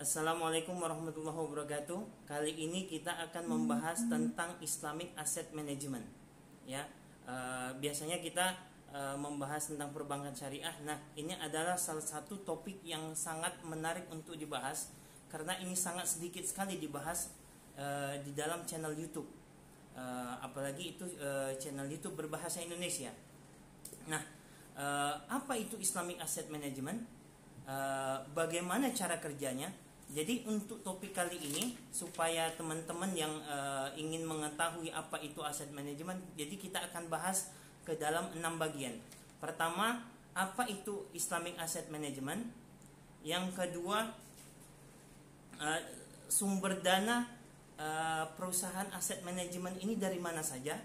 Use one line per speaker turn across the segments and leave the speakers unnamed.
Assalamualaikum warahmatullahi wabarakatuh. Kali ini kita akan membahas tentang Islamic Asset Management. Ya, biasanya kita membahas tentang perbankan syariah. Nah, ini adalah salah satu topik yang sangat menarik untuk dibahas karena ini sangat sedikit sekali dibahas di dalam channel YouTube. Apalagi itu channel YouTube berbahasa Indonesia. Nah, apa itu Islamic Asset Management? Bagaimana cara kerjanya? Jadi untuk topik kali ini supaya teman-teman yang ingin mengetahui apa itu aset manajemen, jadi kita akan bahas ke dalam 6 bagian. Pertama, apa itu Islamic Asset Management? Yang kedua, sumber dana perusahaan aset manajemen ini dari mana saja?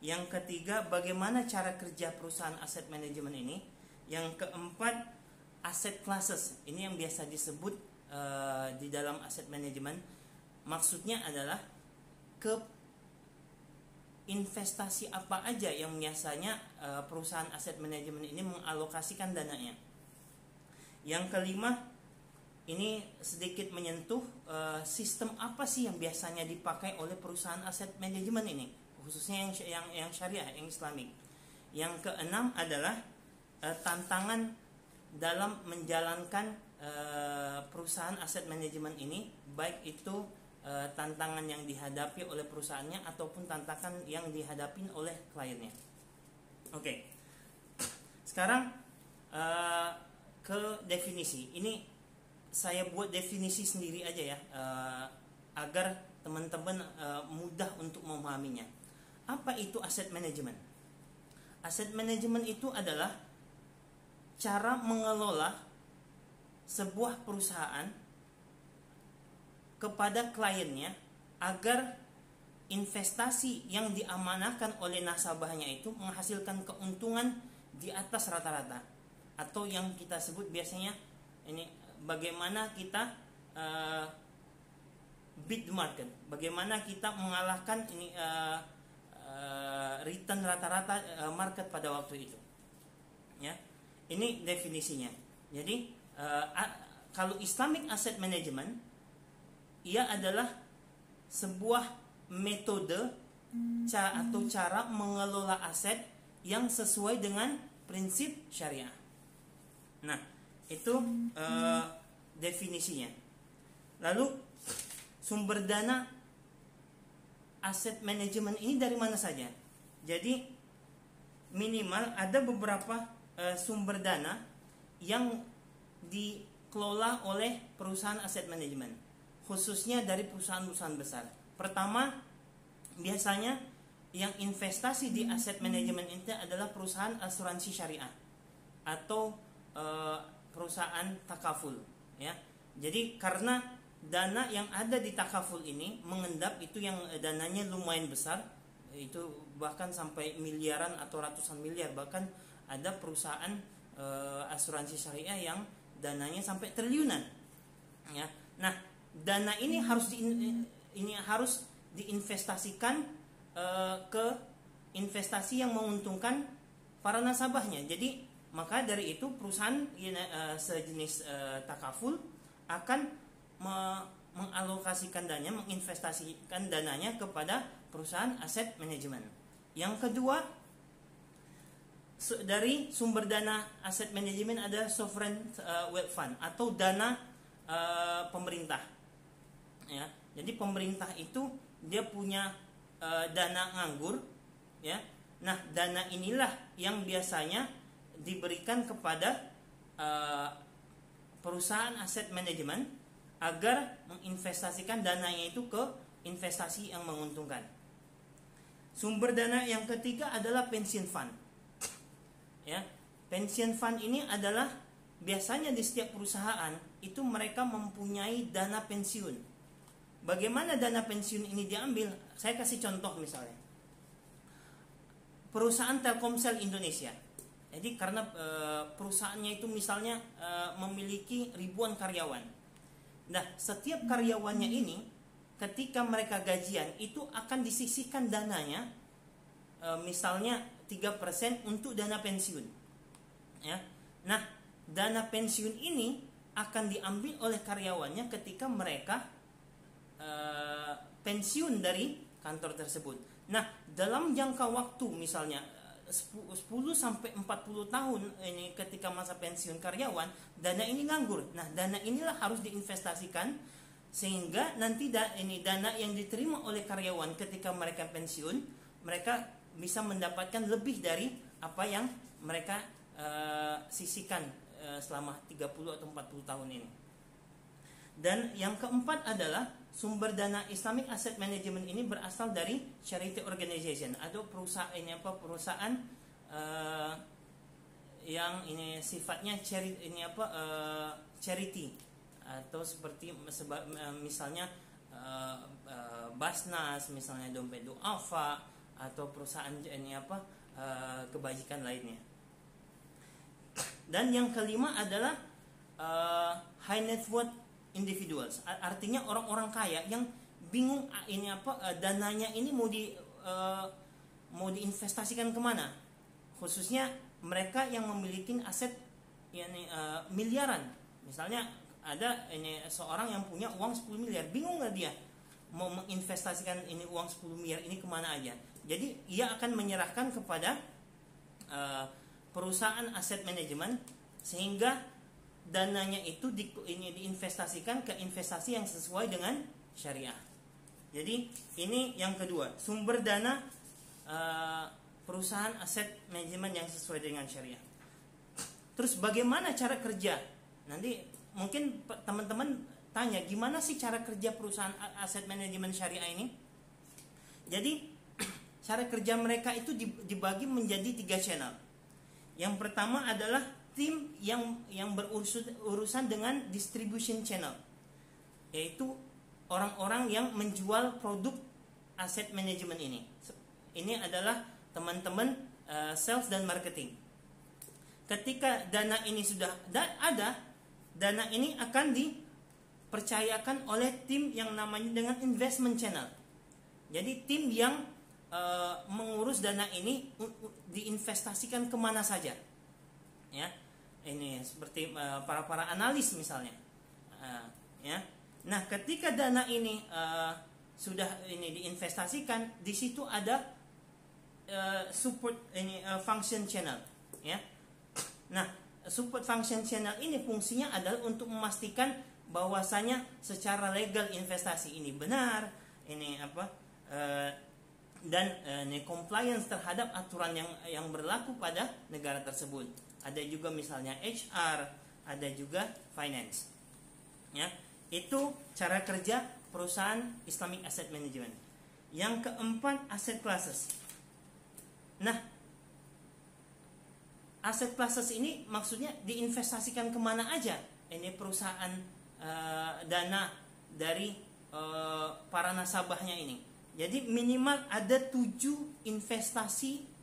Yang ketiga, bagaimana cara kerja perusahaan aset manajemen ini? Yang keempat, asset classes, ini yang biasa disebut di dalam aset manajemen. Maksudnya adalah ke investasi apa aja yang biasanya perusahaan aset manajemen ini mengalokasikan dananya. Yang kelima, ini sedikit menyentuh sistem apa sih yang biasanya dipakai oleh perusahaan aset manajemen ini, khususnya yang syariah, yang Islamik. Yang keenam adalah tantangan dalam menjalankan perusahaan aset manajemen ini, baik itu tantangan yang dihadapi oleh perusahaannya ataupun tantangan yang dihadapi oleh kliennya. Oke. Sekarang ke definisi. Ini saya buat definisi sendiri aja ya, agar teman-teman mudah untuk memahaminya. Apa itu aset manajemen? Aset manajemen itu adalah cara mengelola sebuah perusahaan kepada kliennya agar investasi yang diamanahkan oleh nasabahnya itu menghasilkan keuntungan di atas rata-rata, atau yang kita sebut biasanya ini bagaimana kita beat the market, bagaimana kita mengalahkan ini return rata-rata market pada waktu itu. Ya, ini definisinya. Jadi kalau Islamic Asset Management, ia adalah sebuah metode atau cara mengelola aset yang sesuai dengan prinsip syariah. Nah, itu definisinya. Lalu sumber dana aset manajemen ini dari mana saja? Jadi minimal ada beberapa sumber dana yang dikelola oleh perusahaan aset manajemen, khususnya dari perusahaan-perusahaan besar. Pertama, biasanya yang investasi di aset manajemen itu adalah perusahaan asuransi syariah atau perusahaan takaful. Ya, jadi karena dana yang ada di takaful ini mengendap, itu yang dananya lumayan besar, itu bahkan sampai miliaran atau ratusan miliar, bahkan ada perusahaan asuransi syariah yang dananya sampai triliunan. Ya, nah dana ini harus diinvestasikan ke investasi yang menguntungkan para nasabahnya. Jadi maka dari itu perusahaan sejenis takaful akan mengalokasikan dananya, menginvestasikan dananya kepada perusahaan aset manajemen. Yang kedua, dari sumber dana aset manajemen ada sovereign wealth fund atau dana pemerintah. Ya, jadi pemerintah itu dia punya dana nganggur. Ya, nah dana inilah yang biasanya diberikan kepada perusahaan aset manajemen agar menginvestasikan dananya itu ke investasi yang menguntungkan. Sumber dana yang ketiga adalah pension fund. Ya, pension fund ini adalah biasanya di setiap perusahaan itu mereka mempunyai dana pensiun. Bagaimana dana pensiun ini diambil? Saya kasih contoh misalnya. Perusahaan Telkomsel Indonesia. Jadi karena perusahaannya itu misalnya memiliki ribuan karyawan. Nah, setiap karyawannya ini ketika mereka gajian itu akan disisihkan dananya, misalnya 3% untuk dana pensiun. Ya. Nah, dana pensiun ini akan diambil oleh karyawannya ketika mereka pensiun dari kantor tersebut. Nah, dalam jangka waktu misalnya 10 sampai 40 tahun ini ketika masa pensiun karyawan, dana ini nganggur. Nah, dana inilah harus diinvestasikan sehingga nanti dana yang diterima oleh karyawan ketika mereka pensiun, mereka bisa mendapatkan lebih dari apa yang mereka sisihkan selama 30 atau 40 tahun ini. Dan yang keempat adalah sumber dana Islamic Asset Management ini berasal dari charity organization atau perusahaan yang ini sifatnya charity atau seperti misalnya Basnas, misalnya Dompet Duafa atau perusahaan kebajikan lainnya. Dan yang kelima adalah high net worth individuals, artinya orang-orang kaya yang bingung dananya ini mau diinvestasikan kemana, khususnya mereka yang memiliki aset miliaran. Misalnya ada seorang yang punya uang 10 miliar, bingung nggak dia mau menginvestasikan uang 10 miliar ini kemana aja. Jadi ia akan menyerahkan kepada perusahaan aset manajemen sehingga dananya itu diinvestasikan ke investasi yang sesuai dengan syariah. Jadi ini yang kedua, sumber dana perusahaan aset manajemen yang sesuai dengan syariah. Terus bagaimana cara kerja? Nanti mungkin teman-teman tanya, gimana sih cara kerja perusahaan aset manajemen syariah ini? Jadi cara kerja mereka itu dibagi menjadi 3 channel. Yang pertama adalah tim yang berurusan dengan distribution channel, yaitu orang-orang yang menjual produk aset manajemen ini. Ini adalah teman-teman sales dan marketing. Ketika dana ini sudah ada, dana ini akan dipercayakan oleh tim yang namanya dengan investment channel. Jadi tim yang mengurus dana ini diinvestasikan kemana saja, ya. Ini seperti para analis misalnya, ya. Nah, ketika dana ini sudah diinvestasikan, di situ ada support function channel, ya. Nah, support function channel ini fungsinya adalah untuk memastikan bahwasanya secara legal investasi ini benar, dan compliance terhadap aturan yang berlaku pada negara tersebut. Ada juga misalnya HR, ada juga finance. Ya, itu cara kerja perusahaan Islamic Asset Management. Yang keempat, asset classes. Nah, asset classes ini maksudnya diinvestasikan kemana aja? Ini perusahaan dana dari para nasabahnya ini. Jadi minimal ada 7 investasi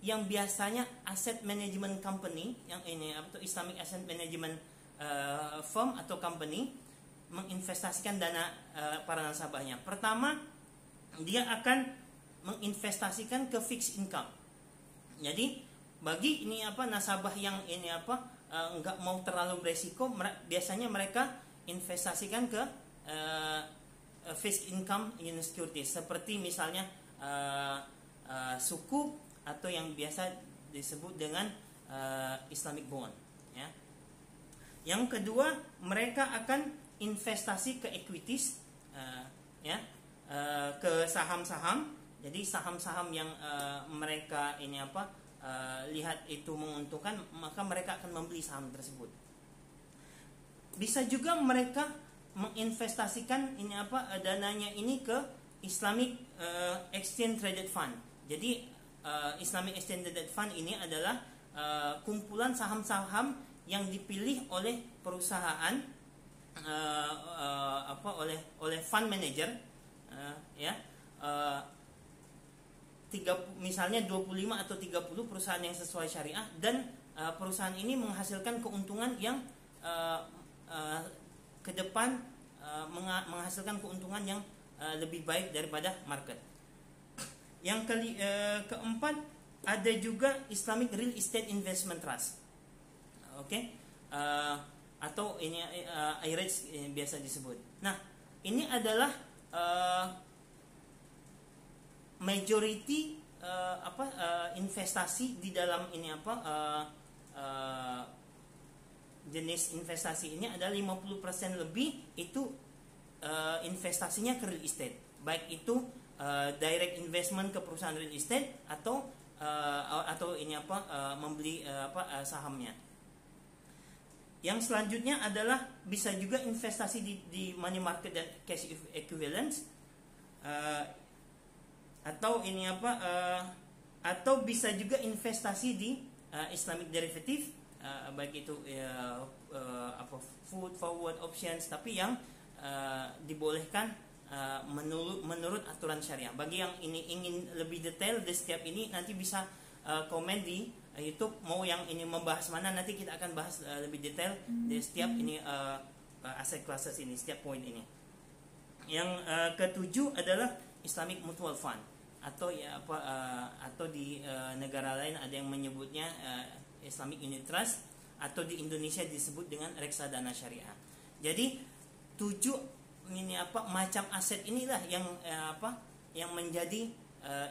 yang biasanya asset management company yang atau Islamic Asset Management firm atau company menginvestasikan dana para nasabahnya. Pertama, dia akan menginvestasikan ke fixed income. Jadi bagi nasabah yang nggak mau terlalu beresiko, biasanya mereka investasikan ke fixed income securities seperti misalnya sukuk atau yang biasa disebut dengan Islamic bond, ya. Yang kedua, mereka akan investasi ke equities, ke saham-saham. Jadi saham-saham yang mereka lihat itu menguntungkan, maka mereka akan membeli saham tersebut. Bisa juga mereka menginvestasikan dananya ini ke Islamic Exchange Traded Fund. Jadi Islamic Exchange Traded Fund ini adalah kumpulan saham-saham yang dipilih oleh perusahaan oleh fund manager, misalnya 25 atau 30 perusahaan yang sesuai syariah, dan perusahaan ini menghasilkan keuntungan yang ke depan menghasilkan keuntungan yang lebih baik daripada market. Yang keempat, ada juga Islamic Real Estate Investment Trust. atau ini IREITs biasa disebut. Nah, ini adalah majority investasi di dalam ini jenis investasi ini adalah 50% lebih itu investasinya ke real estate, baik itu direct investment ke perusahaan real estate atau ini membeli sahamnya. Yang selanjutnya adalah bisa juga investasi di money market dan cash equivalents, atau ini atau bisa juga investasi di Islamic derivative, baik itu food forward options, tapi yang dibolehkan menurut aturan syariah. Bagi yang ini ingin lebih detail di setiap ini, nanti bisa komen di YouTube, mau yang ini membahas mana, nanti kita akan bahas lebih detail di setiap ini aset classes ini, setiap poin ini. Yang ketujuh adalah Islamic Mutual Fund, atau atau di negara lain ada yang menyebutnya Islamic Unit Trust, atau di Indonesia disebut dengan reksadana syariah. Jadi 7 ini macam aset inilah yang menjadi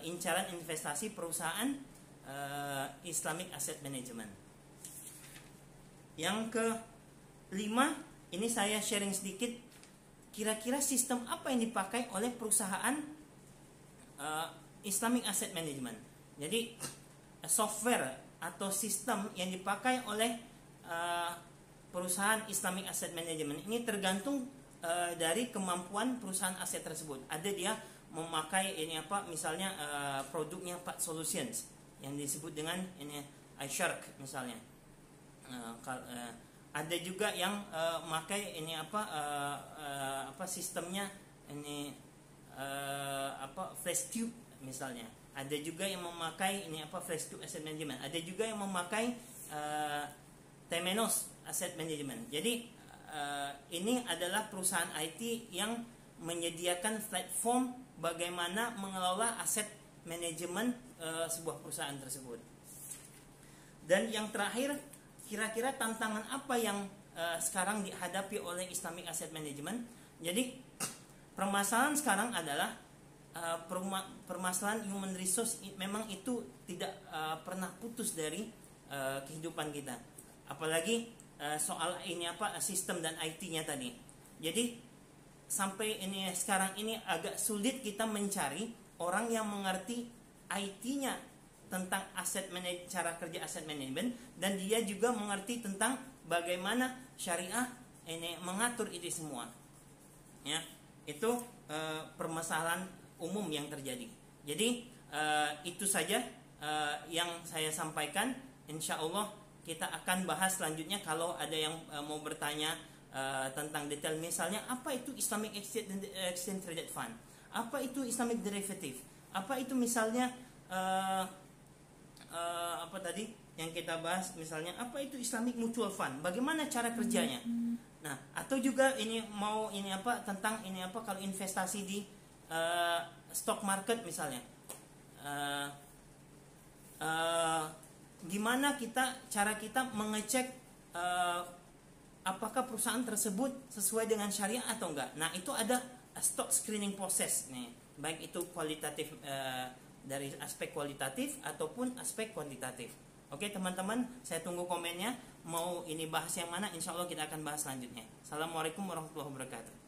incaran investasi perusahaan Islamic Asset Management. Yang ke-5, ini saya sharing sedikit, kira-kira sistem apa yang dipakai oleh perusahaan Islamic Asset Management. Jadi software atau sistem yang dipakai oleh perusahaan Islamic Asset Management ini tergantung dari kemampuan perusahaan aset tersebut. Ada dia memakai ini misalnya produknya Pak Solutions yang disebut dengan ini iShark misalnya. Ada juga yang memakai ini sistemnya ini FlashCube misalnya. Ada juga yang memakai ini FlashCube Asset Management. Ada juga yang memakai Temenos Asset Management. Jadi ini adalah perusahaan IT yang menyediakan platform bagaimana mengelola aset manajemen sebuah perusahaan tersebut. Dan yang terakhir, kira-kira tantangan apa yang sekarang dihadapi oleh Islamic Asset Management? Jadi permasalahan sekarang adalah permasalahan human resource memang itu tidak pernah putus dari kehidupan kita. Apalagi soal ini sistem dan IT-nya tadi. Jadi sampai ini sekarang ini agak sulit kita mencari orang yang mengerti IT-nya tentang cara kerja aset manajemen, dan dia juga mengerti tentang bagaimana syariah ini mengatur itu semua. Ya, itu permasalahan umum yang terjadi. Jadi itu saja yang saya sampaikan. Insya Allah kita akan bahas selanjutnya kalau ada yang mau bertanya tentang detail, misalnya apa itu Islamic Exchange Traded Fund, apa itu Islamic Derivative, apa itu misalnya apa tadi yang kita bahas, misalnya apa itu Islamic Mutual Fund, bagaimana cara kerjanya. Nah, atau juga ini mau ini tentang ini kalau investasi di stock market misalnya, gimana cara kita mengecek apakah perusahaan tersebut sesuai dengan syariah atau enggak. Nah, itu ada stock screening process nih, baik itu kualitatif dari aspek kualitatif ataupun aspek kuantitatif. Oke teman-teman, saya tunggu komennya. Mau ini bahas yang mana, insya Allah kita akan bahas selanjutnya. Assalamualaikum warahmatullahi wabarakatuh.